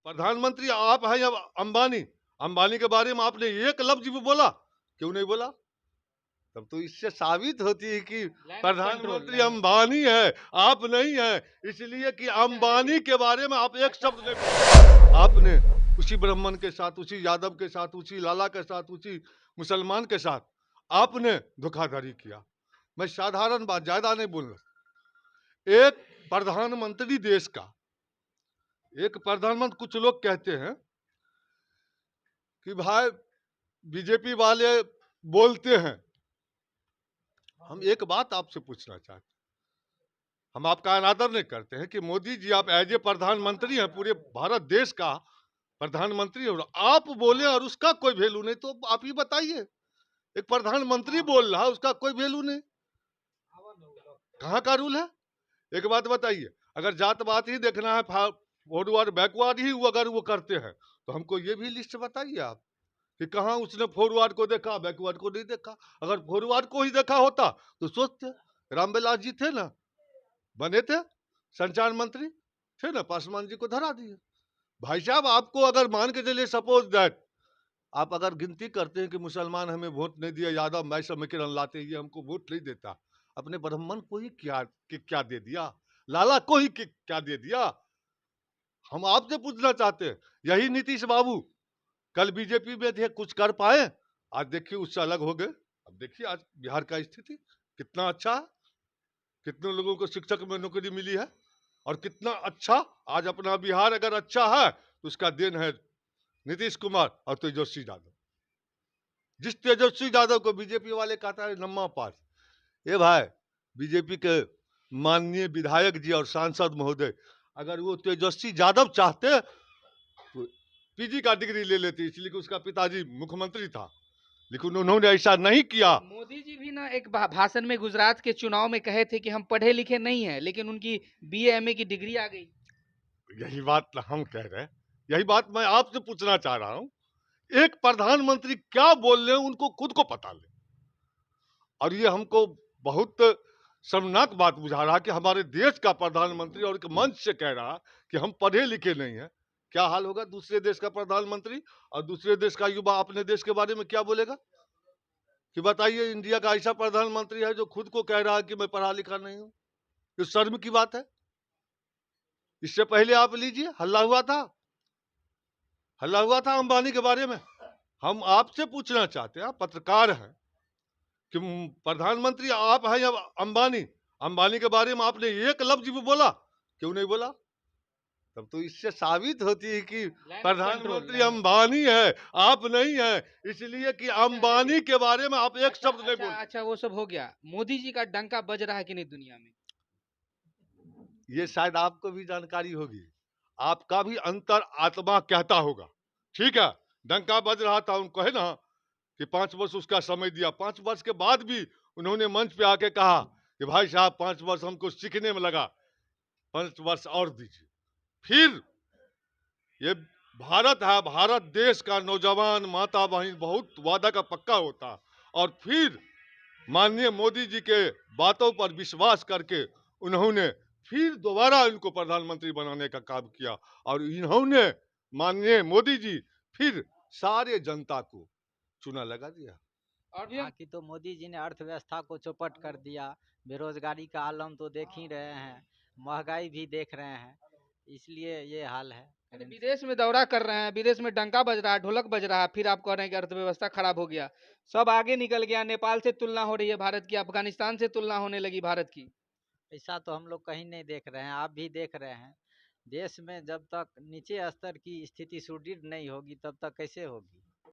प्रधानमंत्री आप हैं या अंबानी? अंबानी के बारे में आपने एक लफ्ज भी बोला? क्यों नहीं बोला? तब तो इससे साबित होती है कि प्रधानमंत्री अंबानी है, आप नहीं है, इसलिए कि अंबानी के बारे में आप एक शब्द नहीं बोले। आपने उसी ब्राह्मण के साथ, उसी यादव के साथ, उसी लाला के साथ, उसी मुसलमान के साथ आपने धोखाधड़ी किया। मैं साधारण बात, ज्यादा नहीं बोल रहा। एक प्रधानमंत्री देश का, एक प्रधानमंत्री, कुछ लोग कहते हैं कि भाई बीजेपी वाले बोलते हैं। हम एक बात आपसे पूछना चाहते हैं, हम आपका अनादर नहीं करते हैं कि मोदी जी आप एज ए प्रधानमंत्री हैं, पूरे भारत देश का प्रधानमंत्री, और आप बोले और उसका कोई वैल्यू नहीं, तो आप ही बताइए। एक प्रधानमंत्री बोल रहा है, उसका कोई वैल्यू नहीं, कहाँ का रूल है? एक बात बताइए, अगर जात बात ही देखना है, फॉरवर्ड बैकवर्ड ही अगर वो करते हैं, तो हमको ये भी लिस्ट बताइए आप कि कहाँ उसने फॉरवर्ड को देखा, बैकवर्ड को नहीं देखा। अगर फॉरवर्ड को ही देखा होता तो सोचते, रामविलास जी थे ना, बने थे संचार मंत्री, थे ना, पासवान जी को धरा दिए। भाई साहब, आपको अगर मान के चलिए, सपोज दैट आप अगर गिनती करते हैं कि मुसलमान हमें वोट नहीं दिया, यादव मैं समीकरण लाते, ये हमको वोट नहीं देता, अपने ब्राह्मण को ही क्या दे दिया, लाला को ही क्या दे दिया। हम आपसे पूछना चाहते हैं, यही नीतीश बाबू कल बीजेपी में थे, कुछ कर पाए? आज देखिए उससे अलग हो गए। अब देखिए आज बिहार का स्थिति कितना अच्छा है, कितने लोगों को शिक्षक में नौकरी मिली है, और कितना अच्छा आज अपना बिहार अगर अच्छा है तो उसका देन है नीतीश कुमार और तेजस्वी यादव। जिस तेजस्वी यादव को बीजेपी वाले कहता है नम्मा पास, ये भाई बीजेपी के माननीय विधायक जी और सांसद महोदय, अगर वो तेजस्वी यादव चाहते तो पीजी का डिग्री ले लेते, इसलिए कि उसका पिताजी मुख्यमंत्री था, लेकिन उन्होंने ऐसा नहीं किया। मोदी जी भी ना एक भाषण में गुजरात के चुनाव में कहे थे कि हम पढ़े लिखे नहीं हैं, लेकिन उनकी बीए एमए की डिग्री आ गई। यही बात हम कह रहे हैं, यही बात मैं आपसे पूछना चाह रहा हूं, एक प्रधानमंत्री क्या बोल रहे हैं उनको खुद को पता ले। और ये हमको बहुत शर्मनाक बात बुझा रहा कि हमारे देश का प्रधानमंत्री और एक मंच से कह रहा कि हम पढ़े लिखे नहीं हैं। क्या हाल होगा दूसरे देश का प्रधानमंत्री, और दूसरे देश का युवा अपने देश के बारे में क्या बोलेगा? कि बताइए, इंडिया का ऐसा प्रधानमंत्री है जो खुद को कह रहा है कि मैं पढ़ा लिखा नहीं हूं। ये शर्म की बात है। इससे पहले आप लीजिए, हल्ला हुआ था अंबानी के बारे में। हम आपसे पूछना चाहते हैं, आप पत्रकार हैं, कि प्रधानमंत्री आप हैं या अंबानी? अंबानी के बारे में आपने एक लफ्ज भी बोला? क्यों नहीं बोला? तब तो इससे साबित होती है कि प्रधानमंत्री अंबानी है, आप नहीं है, इसलिए कि अंबानी के बारे में आप एक शब्द नहीं बोले। अच्छा, वो सब हो गया, मोदी जी का डंका बज रहा है कि नहीं दुनिया में? ये शायद आपको भी जानकारी होगी, आपका भी अंतर आत्मा कहता होगा। ठीक है, डंका बज रहा था, उनको है ना कि 5 वर्ष उसका समय दिया, 5 वर्ष के बाद भी उन्होंने मंच पे आके कहा कि भाई साहब 5 वर्ष हमको सीखने में लगा, 5 वर्ष और दीजिए। फिर ये भारत है, भारत देश का नौजवान माता बहन बहुत वादा का पक्का होता, और फिर माननीय मोदी जी के बातों पर विश्वास करके उन्होंने फिर दोबारा इनको प्रधानमंत्री बनाने का काम किया, और इन्होंने माननीय मोदी जी फिर सारे जनता को चुना लगा दिया। और भी बाकी तो मोदी जी ने अर्थव्यवस्था को चौपट कर दिया, बेरोजगारी का आलम तो देख ही रहे हैं, महंगाई भी देख रहे हैं, इसलिए ये हाल है। विदेश में दौरा कर रहे हैं, विदेश में डंका बज रहा है, ढोलक बज रहा है, फिर आप कह रहे हैं कि अर्थव्यवस्था खराब हो गया। सब आगे निकल गया, नेपाल से तुलना हो रही है भारत की, अफगानिस्तान से तुलना होने लगी भारत की। ऐसा तो हम लोग कहीं नहीं देख रहे हैं, आप भी देख रहे हैं। देश में जब तक नीचे स्तर की स्थिति सुदृढ़ नहीं होगी तब तक कैसे होगी।